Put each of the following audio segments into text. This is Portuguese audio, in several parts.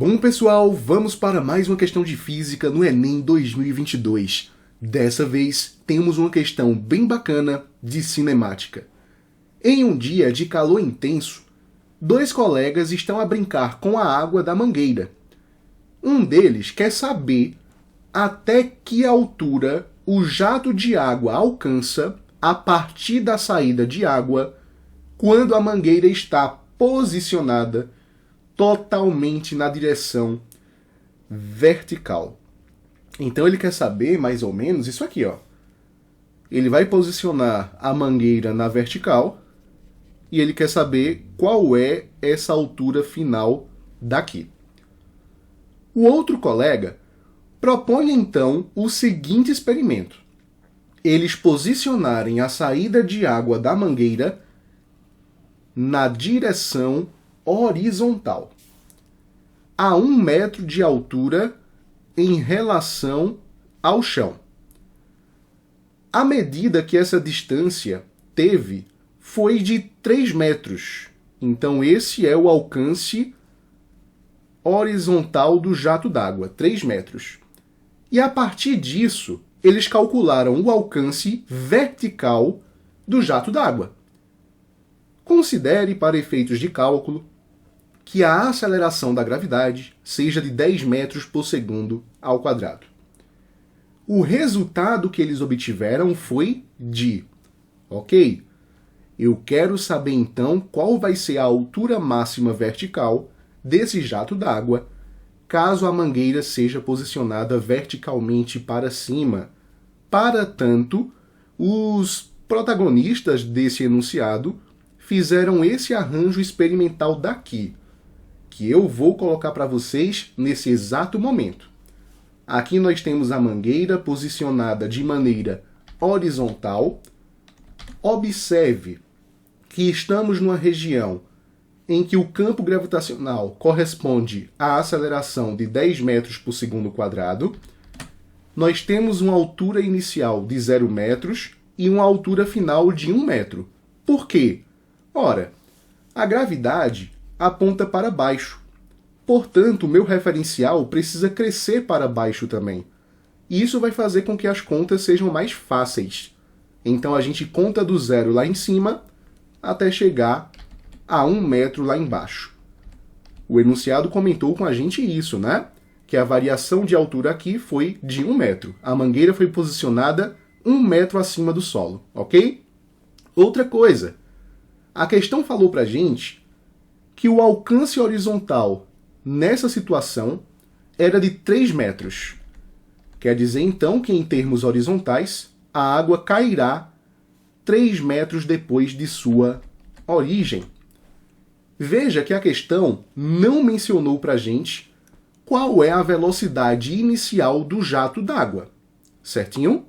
Bom, pessoal, vamos para mais uma questão de física no Enem 2022. Dessa vez, temos uma questão bem bacana de cinemática. Em um dia de calor intenso, dois colegas estão a brincar com a água da mangueira. Um deles quer saber até que altura o jato de água alcança a partir da saída de água quando a mangueira está posicionada totalmente na direção vertical. Então ele quer saber mais ou menos isso aqui, ó. Ele vai posicionar a mangueira na vertical e ele quer saber qual é essa altura final daqui. O outro colega propõe então o seguinte experimento: eles posicionarem a saída de água da mangueira na direção horizontal, a 1 metro de altura em relação ao chão. A medida que essa distância teve foi de 3 metros. Então esse é o alcance horizontal do jato d'água, 3 metros. E a partir disso, eles calcularam o alcance vertical do jato d'água. Considere, para efeitos de cálculo, que a aceleração da gravidade seja de 10 metros por segundo ao quadrado. O resultado que eles obtiveram foi de: ok, eu quero saber então qual vai ser a altura máxima vertical desse jato d'água caso a mangueira seja posicionada verticalmente para cima. Para tanto, os protagonistas desse enunciado fizeram esse arranjo experimental daqui, que eu vou colocar para vocês nesse exato momento. Aqui nós temos a mangueira posicionada de maneira horizontal. Observe que estamos numa região em que o campo gravitacional corresponde à aceleração de 10 metros por segundo quadrado. Nós temos uma altura inicial de 0 metros e uma altura final de 1 metro. Por quê? Ora, a gravidade aponta para baixo. Portanto, o meu referencial precisa crescer para baixo também. E isso vai fazer com que as contas sejam mais fáceis. Então a gente conta do zero lá em cima até chegar a 1 metro lá embaixo. O enunciado comentou com a gente isso, né? Que a variação de altura aqui foi de 1 metro. A mangueira foi posicionada 1 metro acima do solo, ok? Outra coisa, a questão falou pra gente que o alcance horizontal nessa situação era de 3 metros. Quer dizer, então, que em termos horizontais, a água cairá 3 metros depois de sua origem. Veja que a questão não mencionou para a gente qual é a velocidade inicial do jato d'água, certinho?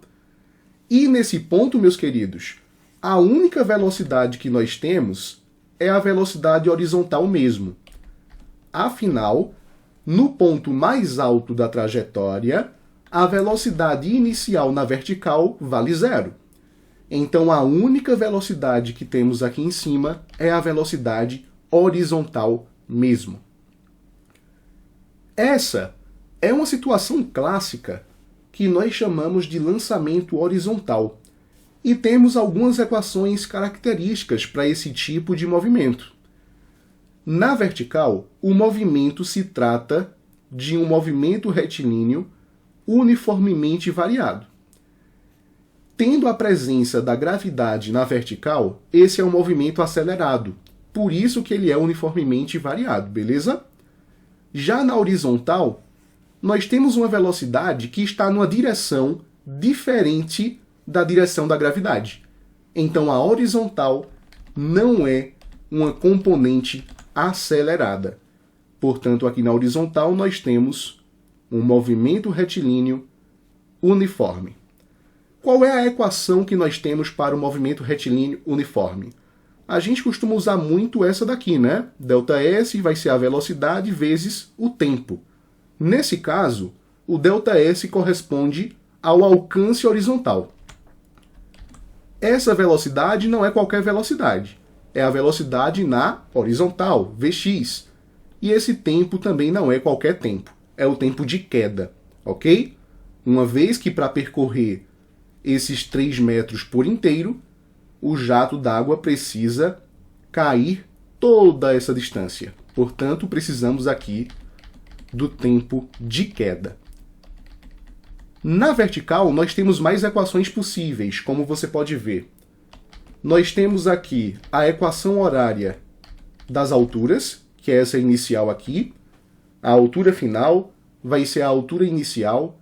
E nesse ponto, meus queridos, a única velocidade que nós temos é a velocidade horizontal mesmo. Afinal, no ponto mais alto da trajetória, a velocidade inicial na vertical vale 0. Então, a única velocidade que temos aqui em cima é a velocidade horizontal mesmo. Essa é uma situação clássica que nós chamamos de lançamento horizontal. E temos algumas equações características para esse tipo de movimento. Na vertical, o movimento se trata de um movimento retilíneo uniformemente variado. Tendo a presença da gravidade na vertical, esse é um movimento acelerado. Por isso que ele é uniformemente variado, beleza? Já na horizontal, nós temos uma velocidade que está numa direção diferente da direção da gravidade. Então a horizontal não é uma componente acelerada. Portanto, aqui na horizontal nós temos um movimento retilíneo uniforme. Qual é a equação que nós temos para o movimento retilíneo uniforme? A gente costuma usar muito essa daqui, né? ΔS vai ser a velocidade vezes o tempo. Nesse caso, o ΔS corresponde ao alcance horizontal. Essa velocidade não é qualquer velocidade. É a velocidade na horizontal, Vx. E esse tempo também não é qualquer tempo, é o tempo de queda, ok? Uma vez que para percorrer esses 3 metros por inteiro, o jato d'água precisa cair toda essa distância. Portanto, precisamos aqui do tempo de queda. Na vertical, nós temos mais equações possíveis, como você pode ver. Nós temos aqui a equação horária das alturas, que é essa inicial aqui. A altura final vai ser a altura inicial,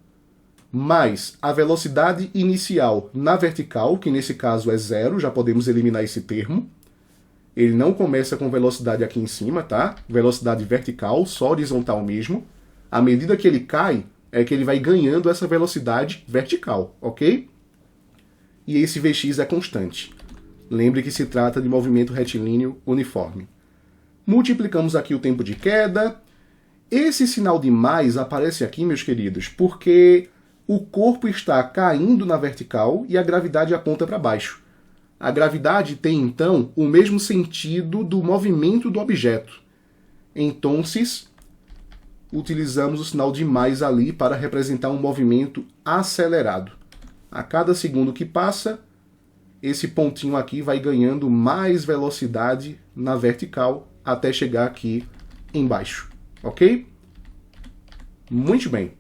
mais a velocidade inicial na vertical, que nesse caso é 0, já podemos eliminar esse termo. Ele não começa com velocidade aqui em cima, tá? Velocidade vertical, só horizontal mesmo. À medida que ele cai, é que ele vai ganhando essa velocidade vertical, ok? E esse Vx é constante. Lembre que se trata de movimento retilíneo uniforme. Multiplicamos aqui o tempo de queda. Esse sinal de mais aparece aqui, meus queridos, porque o corpo está caindo na vertical e a gravidade aponta para baixo. A gravidade tem, então, o mesmo sentido do movimento do objeto. Então, utilizamos o sinal de mais ali para representar um movimento acelerado. A cada segundo que passa, esse pontinho aqui vai ganhando mais velocidade na vertical até chegar aqui embaixo, ok? Muito bem.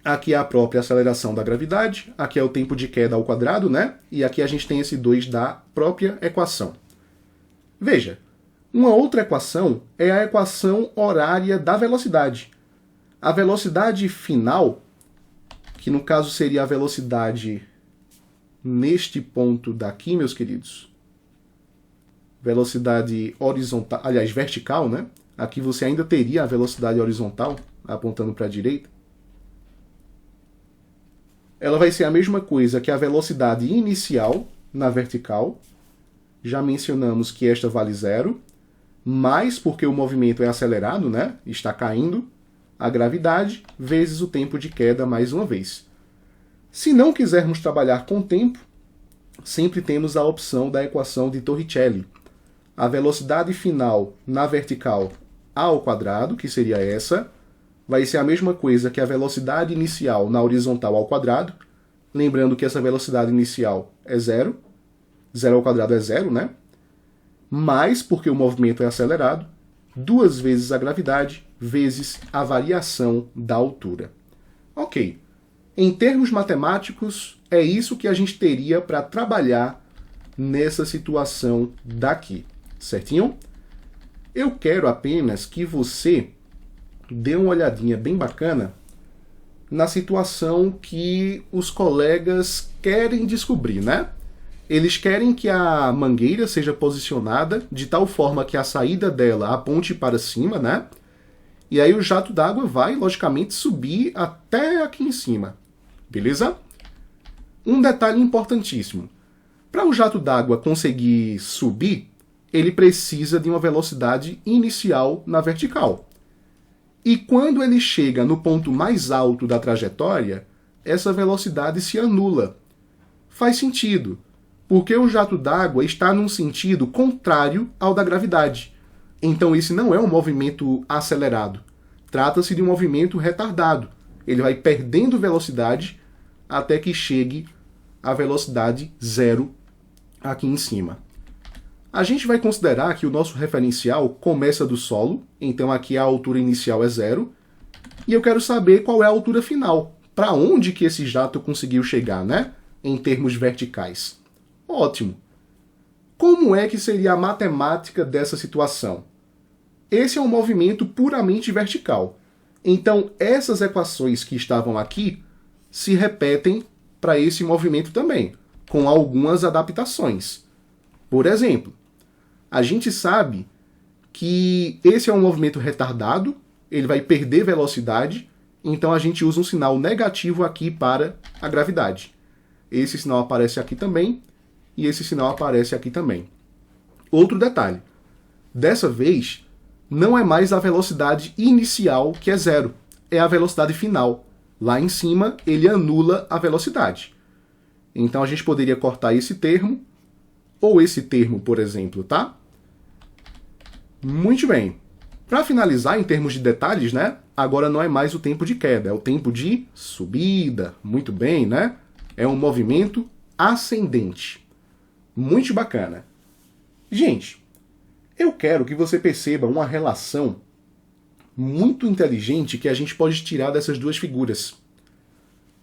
Aqui é a própria aceleração da gravidade, aqui é o tempo de queda ao quadrado, né? E aqui a gente tem esse 2 da própria equação. Veja, uma outra equação é a equação horária da velocidade. A velocidade final, que no caso seria a velocidade neste ponto daqui, meus queridos, velocidade horizontal, aliás, vertical, né? Aqui você ainda teria a velocidade horizontal, apontando para a direita. Ela vai ser a mesma coisa que a velocidade inicial na vertical. Já mencionamos que esta vale 0, mais porque o movimento é acelerado, né? Está caindo, a gravidade, vezes o tempo de queda mais uma vez. Se não quisermos trabalhar com tempo, sempre temos a opção da equação de Torricelli. A velocidade final na vertical ao quadrado, que seria essa, vai ser a mesma coisa que a velocidade inicial na horizontal ao quadrado. Lembrando que essa velocidade inicial é 0. 0 ao quadrado é 0, né? Mais, porque o movimento é acelerado, 2 vezes a gravidade, vezes a variação da altura. Ok. Em termos matemáticos, é isso que a gente teria para trabalhar nessa situação daqui. Certinho? Eu quero apenas que você dê uma olhadinha bem bacana na situação que os colegas querem descobrir, né? Eles querem que a mangueira seja posicionada de tal forma que a saída dela aponte para cima, né? E aí o jato d'água vai, logicamente, subir até aqui em cima. Beleza? Um detalhe importantíssimo. Para o jato d'água conseguir subir, ele precisa de uma velocidade inicial na vertical. E quando ele chega no ponto mais alto da trajetória, essa velocidade se anula. Faz sentido, porque o jato d'água está num sentido contrário ao da gravidade. Então esse não é um movimento acelerado. Trata-se de um movimento retardado. Ele vai perdendo velocidade até que chegue à velocidade 0 aqui em cima. A gente vai considerar que o nosso referencial começa do solo, então aqui a altura inicial é 0, e eu quero saber qual é a altura final. Para onde que esse jato conseguiu chegar, né? Em termos verticais. Ótimo. Como é que seria a matemática dessa situação? Esse é um movimento puramente vertical. Então, essas equações que estavam aqui se repetem para esse movimento também, com algumas adaptações. Por exemplo, a gente sabe que esse é um movimento retardado, ele vai perder velocidade, então a gente usa um sinal negativo aqui para a gravidade. Esse sinal aparece aqui também, e esse sinal aparece aqui também. Outro detalhe, dessa vez, não é mais a velocidade inicial que é 0, é a velocidade final. Lá em cima, ele anula a velocidade. Então a gente poderia cortar esse termo, ou esse termo, por exemplo, tá? Muito bem. Para finalizar, em termos de detalhes, né? Agora não é mais o tempo de queda, é o tempo de subida. Muito bem, né? É um movimento ascendente. Muito bacana. Gente, eu quero que você perceba uma relação muito inteligente que a gente pode tirar dessas duas figuras.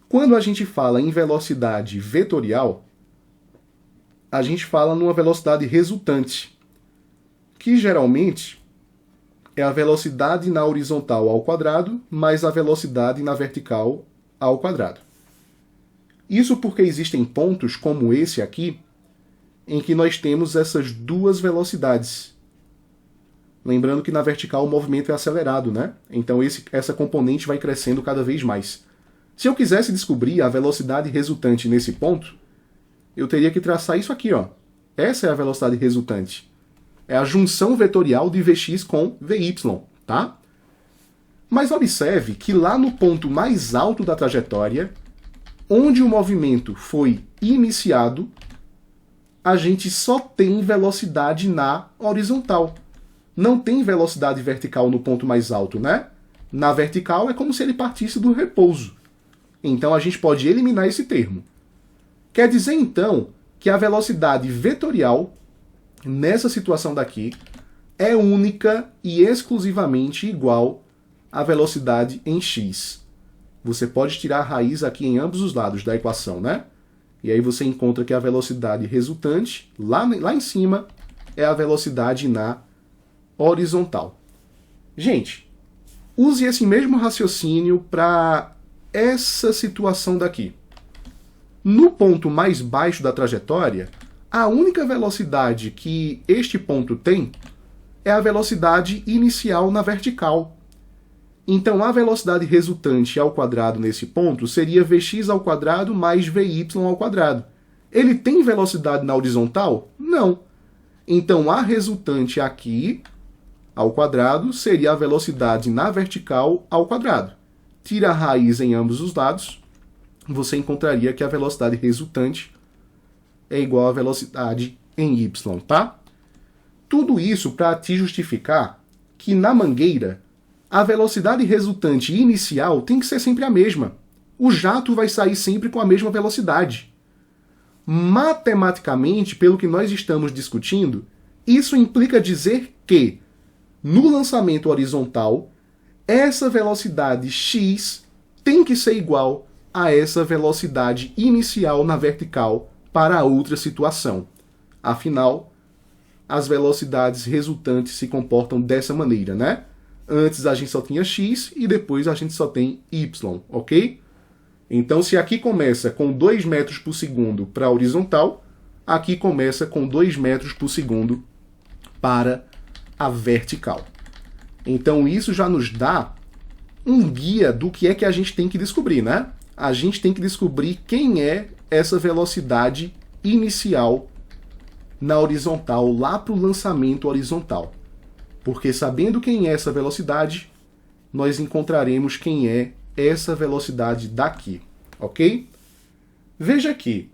Quando a gente fala em velocidade vetorial, a gente fala numa velocidade resultante, que geralmente é a velocidade na horizontal ao quadrado mais a velocidade na vertical ao quadrado. Isso porque existem pontos como esse aqui, em que nós temos essas duas velocidades. Lembrando que na vertical o movimento é acelerado, né? Então essa componente vai crescendo cada vez mais. Se eu quisesse descobrir a velocidade resultante nesse ponto, eu teria que traçar isso aqui, ó. Essa é a velocidade resultante. É a junção vetorial de Vx com Vy, tá? Mas observe que lá no ponto mais alto da trajetória, onde o movimento foi iniciado, a gente só tem velocidade na horizontal. Não tem velocidade vertical no ponto mais alto, né? Na vertical é como se ele partisse do repouso. Então a gente pode eliminar esse termo. Quer dizer então que a velocidade vetorial nessa situação daqui é única e exclusivamente igual à velocidade em x. Você pode tirar a raiz aqui em ambos os lados da equação, né? E aí você encontra que a velocidade resultante, lá em cima, é a velocidade na horizontal. Gente, use esse mesmo raciocínio para essa situação daqui. No ponto mais baixo da trajetória, a única velocidade que este ponto tem é a velocidade inicial na vertical. Então, a velocidade resultante ao quadrado nesse ponto seria Vx ao quadrado mais Vy ao quadrado. Ele tem velocidade na horizontal? Não. Então, a resultante aqui, ao quadrado, seria a velocidade na vertical ao quadrado. Tira a raiz em ambos os lados, você encontraria que a velocidade resultante é igual à velocidade em y, tá? Tudo isso para te justificar que na mangueira a velocidade resultante inicial tem que ser sempre a mesma. O jato vai sair sempre com a mesma velocidade. Matematicamente, pelo que nós estamos discutindo, isso implica dizer que, no lançamento horizontal, essa velocidade x tem que ser igual a essa velocidade inicial na vertical para a outra situação. Afinal, as velocidades resultantes se comportam dessa maneira, né? Antes a gente só tinha x e depois a gente só tem y, ok? Então, se aqui começa com 2 metros por segundo para a horizontal, aqui começa com 2 metros por segundo para a vertical. Então, isso já nos dá um guia do que é que a gente tem que descobrir, né? A gente tem que descobrir quem é essa velocidade inicial na horizontal, lá para o lançamento horizontal. Porque sabendo quem é essa velocidade, nós encontraremos quem é essa velocidade daqui, ok? Veja aqui,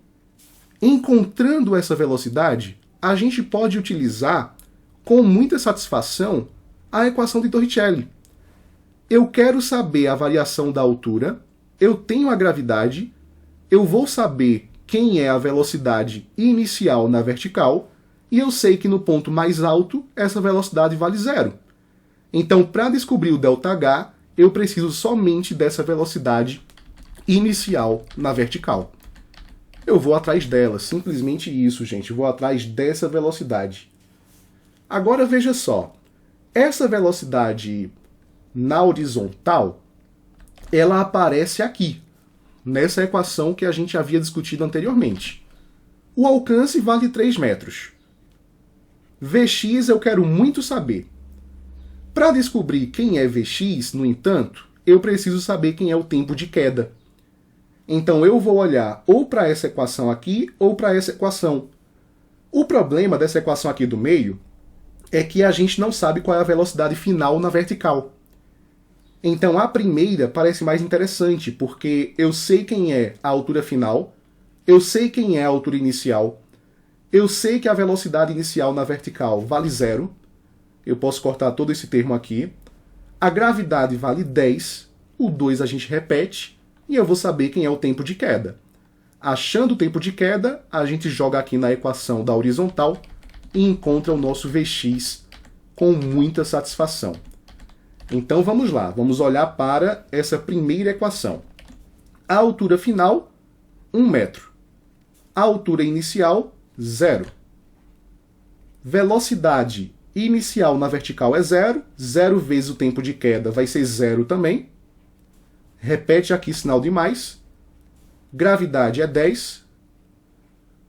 encontrando essa velocidade, a gente pode utilizar com muita satisfação a equação de Torricelli. Eu quero saber a variação da altura, eu tenho a gravidade, eu vou saber quem é a velocidade inicial na vertical, e eu sei que no ponto mais alto, essa velocidade vale 0. Então, para descobrir o ΔH, eu preciso somente dessa velocidade inicial na vertical. Eu vou atrás dela, simplesmente isso, gente. Eu vou atrás dessa velocidade. Agora, veja só. Essa velocidade na horizontal, ela aparece aqui, nessa equação que a gente havia discutido anteriormente. O alcance vale 3 metros. Vx eu quero muito saber. Para descobrir quem é Vx, no entanto, eu preciso saber quem é o tempo de queda. Então eu vou olhar ou para essa equação aqui ou para essa equação. O problema dessa equação aqui do meio é que a gente não sabe qual é a velocidade final na vertical. Então a primeira parece mais interessante, porque eu sei quem é a altura final, eu sei quem é a altura inicial, eu sei que a velocidade inicial na vertical vale 0, eu posso cortar todo esse termo aqui. A gravidade vale 10, o 2 a gente repete, e eu vou saber quem é o tempo de queda. Achando o tempo de queda, a gente joga aqui na equação da horizontal e encontra o nosso Vx com muita satisfação. Então vamos lá, vamos olhar para essa primeira equação. A altura final, 1 metro. A altura inicial, 0. Velocidade inicial na vertical é 0. 0 vezes o tempo de queda vai ser 0 também. Repete aqui sinal de mais. Gravidade é 10.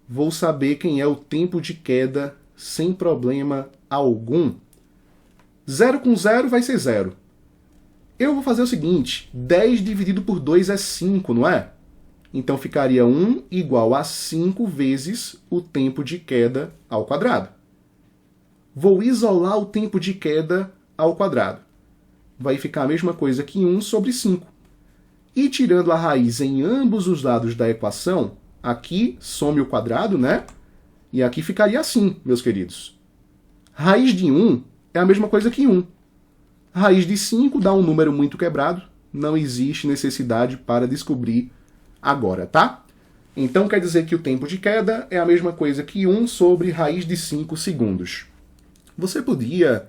Vou saber quem é o tempo de queda sem problema algum. 0 com 0 vai ser 0. Eu vou fazer o seguinte, 10 dividido por 2 é 5, não é? Então ficaria 1 igual a 5 vezes o tempo de queda ao quadrado. Vou isolar o tempo de queda ao quadrado. Vai ficar a mesma coisa que 1 sobre 5. E tirando a raiz em ambos os lados da equação, aqui some o quadrado, né? E aqui ficaria assim, meus queridos. Raiz de 1 é a mesma coisa que 1. Raiz de 5 dá um número muito quebrado. Não existe necessidade para descobrir agora, tá? Então quer dizer que o tempo de queda é a mesma coisa que 1 sobre raiz de 5 segundos. Você podia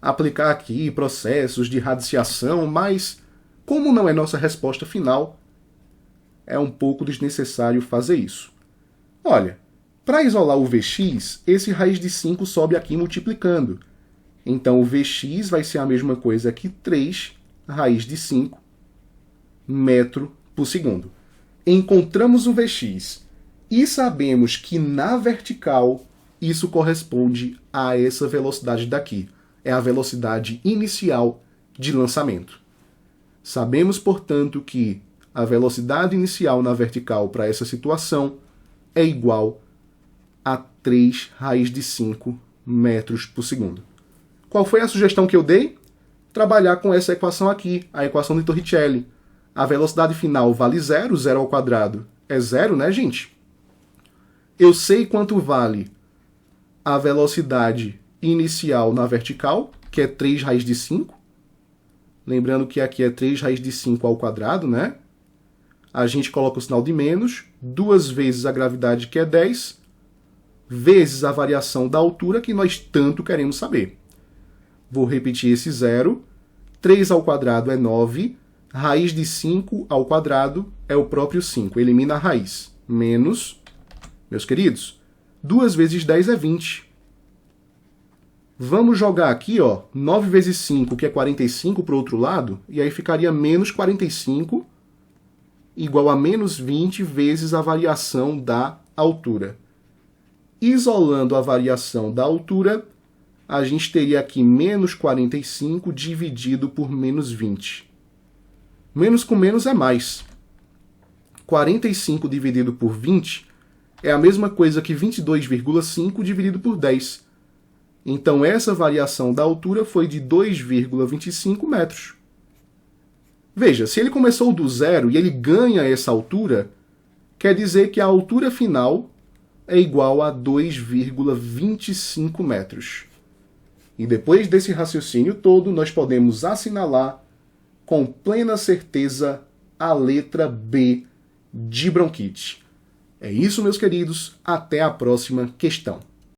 aplicar aqui processos de radiciação, mas como não é nossa resposta final, é um pouco desnecessário fazer isso. Olha, para isolar o Vx, esse raiz de 5 sobe aqui multiplicando. Então o Vx vai ser a mesma coisa que 3 raiz de 5 metro por segundo. Encontramos o Vx e sabemos que na vertical isso corresponde a essa velocidade daqui. É a velocidade inicial de lançamento. Sabemos, portanto, que a velocidade inicial na vertical para essa situação é igual a 3 raiz de 5 metros por segundo. Qual foi a sugestão que eu dei? Trabalhar com essa equação aqui, a equação de Torricelli. A velocidade final vale 0, 0 ao quadrado é 0, né, gente? Eu sei quanto vale a velocidade inicial na vertical, que é 3 raiz de 5. Lembrando que aqui é 3 raiz de 5 ao quadrado, né? A gente coloca o sinal de menos, 2 vezes a gravidade, que é 10, vezes a variação da altura, que nós tanto queremos saber. Vou repetir esse 0. 3 ao quadrado é 9. Raiz de 5 ao quadrado é o próprio 5. Elimina a raiz. Menos, meus queridos, 2 vezes 10 é 20. Vamos jogar aqui, ó, 9 vezes 5, que é 45, para o outro lado, e aí ficaria menos 45, igual a menos 20 vezes a variação da altura. Isolando a variação da altura, a gente teria aqui menos 45 dividido por menos 20. Menos com menos é mais. 45 dividido por 20 é a mesma coisa que 22,5 dividido por 10. Então essa variação da altura foi de 2,25 metros. Veja, se ele começou do zero e ele ganha essa altura, quer dizer que a altura final é igual a 2,25 metros. E depois desse raciocínio todo, nós podemos assinalar com plena certeza a letra B de bronquite. É isso, meus queridos. Até a próxima questão.